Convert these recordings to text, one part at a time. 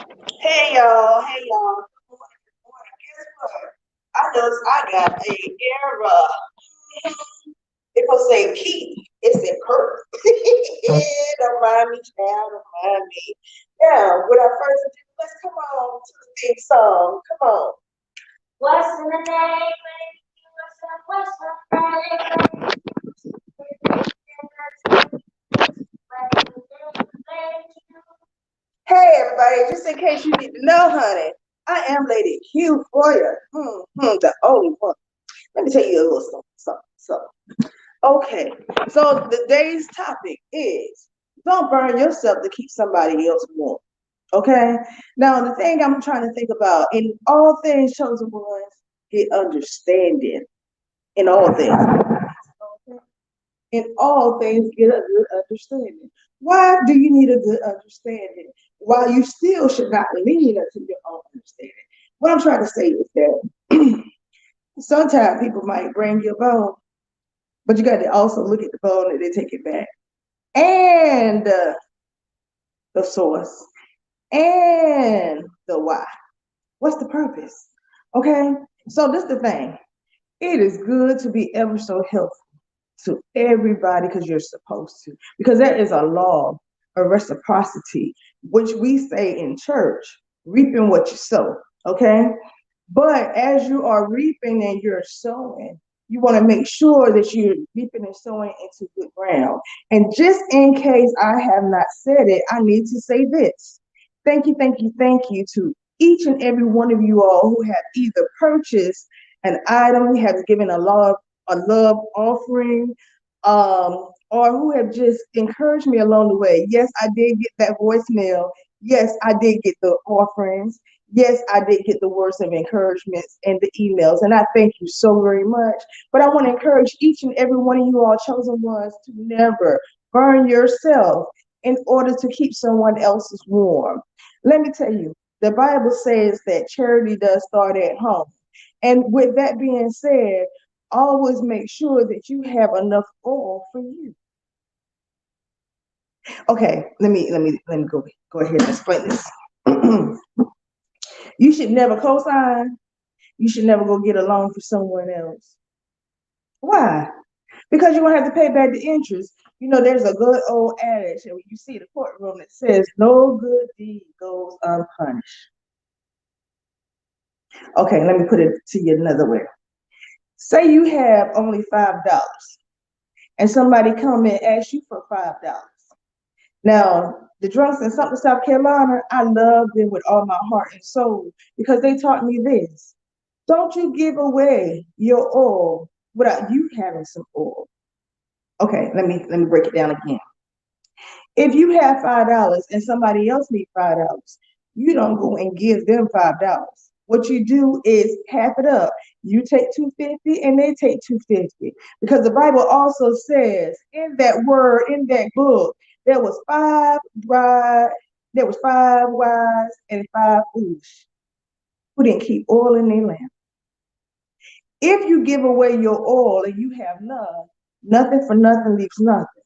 Hey y'all. Good morning. Guess what? I got a error. It was say keep. It said Kerp. Don't mind me, child. Don't mind me. Now, with our first do, let's come on to the theme song. Come on. What's in the name? What's the Hey everybody, just in case you need to know, honey, I am Lady Q for you. The only one. Let me tell you a little something. Okay, so the day's topic is don't burn yourself to keep somebody else warm. Okay, now the thing I'm trying to think about in all things, chosen ones, get understanding in all things. Okay? In all things, get a good understanding. Why do you need a good understanding? While you still should not lean into your own understanding. What I'm trying to say is that sometimes people might bring you a bone, but you got to also look at the bone and then take it back. And the source and the why. What's the purpose? Okay, so this is the thing. It is good to be ever so helpful to everybody because you're supposed to. Because that is a law of reciprocity, which we say in church, reaping what you sow. Okay. But as you are reaping and you're sowing, you want to make sure that you're reaping and sowing into good ground. And just in case I have not said it, I need to say this. Thank you to each and every one of you all who have either purchased an item, have given a love offering, or who have just encouraged me along the way. Yes, I did get that voicemail. Yes, I did get the offerings. Yes, I did get the words of encouragement and the emails, and I thank you so very much. But I want to encourage each and every one of you all chosen ones to never burn yourself in order to keep someone else's warm. Let me tell you, the Bible says that charity does start at home. And with that being said, always make sure that you have enough oil for you. Okay, let me go ahead and explain this. You should never co-sign. You should never go get a loan for someone else. Why? Because you're gonna have to pay back the interest. You know, there's a good old adage, and when you see the courtroom that says no good deed goes unpunished. Okay, let me put it to you another way. Say you have only $5 and somebody come and ask you for $5. Now, the drunks in something South Carolina, I love them with all my heart and soul because they taught me this. Don't you give away your oil without you having some oil. Okay, let me break it down again. If you have $5 and somebody else needs $5, you don't go and give them $5. What you do is half it up. You take 250 and they take 250. Because the Bible also says in that word, in that book, there was five wise and five foolish who didn't keep oil in their lamp. If you give away your oil and you have none, nothing for nothing leaves nothing.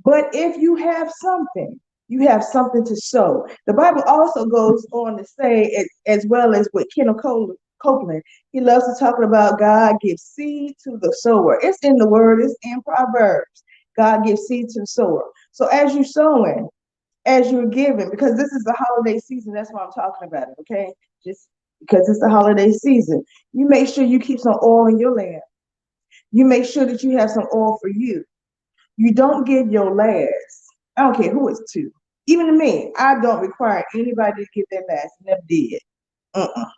But if you have something, you have something to sow. The Bible also goes on to say, as well as with Copeland, he loves to talk about God gives seed to the sower. It's in the word, it's in Proverbs. God gives seed to the sower. So as you're sowing, as you're giving, because this is the holiday season, that's why I'm talking about it, okay? Just because it's the holiday season, you make sure you keep some oil in your lamp. You make sure that you have some oil for you. You don't give your last. I don't care who it's to. Even to me, I don't require anybody to give their last. Never did. Because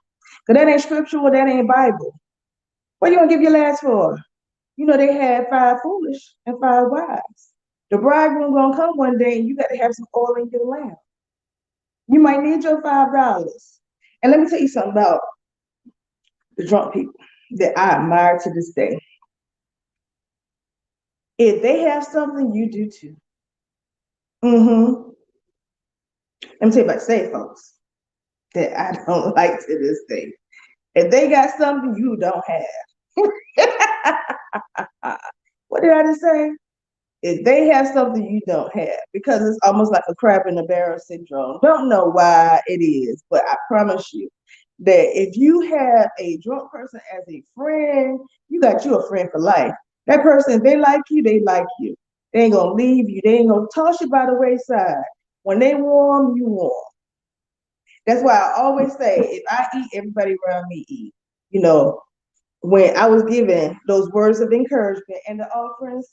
that ain't scriptural, that ain't Bible. What you gonna give your last for? You know they had five foolish and five wise. The bridegroom gonna come one day and you got to have some oil in your lamp. You might need your $5. And let me tell you something about the drunk people that I admire to this day. If they have something, you do too. Mm-hmm. Let me tell you about saved folks that I don't like to this day. If they got something you don't have. What did I just say? If they have something you don't have, because it's almost like a crab in a barrel syndrome. Don't know why it is, but I promise you that if you have a drunk person as a friend, you got you a friend for life. That person, if they like you, they like you. They ain't gonna leave you. They ain't gonna toss you by the wayside. When they warm, you warm. That's why I always say, if I eat, everybody around me eat. You know, when I was given those words of encouragement and the offerings,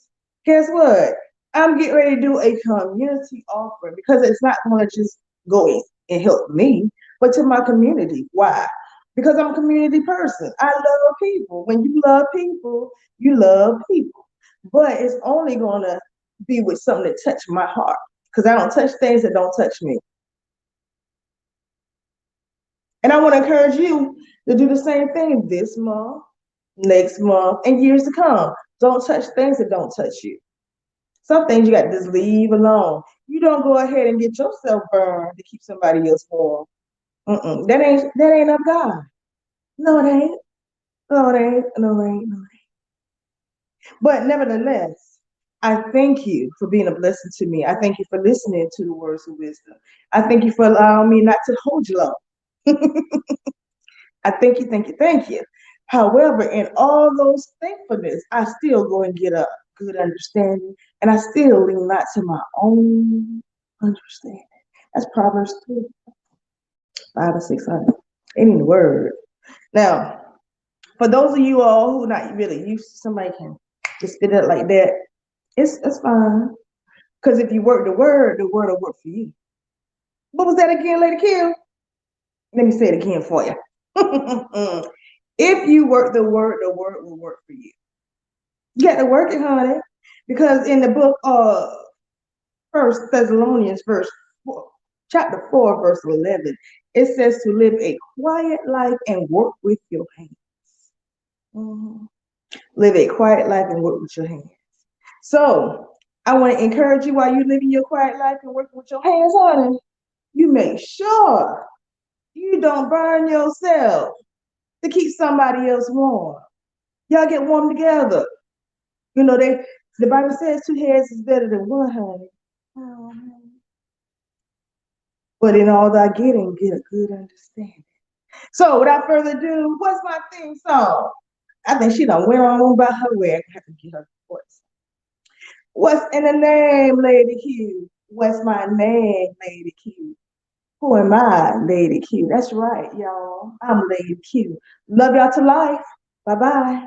guess what? I'm getting ready to do a community offering because it's not going to just go in and help me, but to my community. Why? Because I'm a community person. I love people. When you love people, you love people. But it's only going to be with something that touch my heart because I don't touch things that don't touch me. And I want to encourage you to do the same thing this month, next month, and years to come. Don't touch things that don't touch you. Some things you got to just leave alone. You don't go ahead and get yourself burned to keep somebody else warm. That ain't of God. No, it ain't. No, it ain't. No, it ain't. No, it ain't. But nevertheless, I thank you for being a blessing to me. I thank you for listening to the words of wisdom. I thank you for allowing me not to hold you long. I thank you, thank you, thank you. However, in all those thankfulness, I still go and get a good understanding, and I still lean not to my own understanding. That's Proverbs 2, 5 and 600. Any word. Now, for those of you all who are not really used to somebody can just spit it like that, it's fine. Because if you work the word will work for you. What was that again, Lady Kim? Let me say it again for you. If you work the word will work for you. You got to work it, honey. Because in the book of First Thessalonians, verse 4, chapter 4, verse 11, it says to live a quiet life and work with your hands. Mm-hmm. Live a quiet life and work with your hands. So I want to encourage you while you're living your quiet life and working with your hands, honey, you make sure you don't burn yourself to keep somebody else warm. Y'all get warm together. You know, the Bible says two heads is better than one, honey. But in all thy getting, get a good understanding. So without further ado, what's my theme song? I think she done went on by her way. I have to get her voice. What's in the name, Lady Q? What's my name, Lady Q? Who am I, Lady Q? That's right, y'all. I'm Lady Q. Love y'all to life. Bye-bye.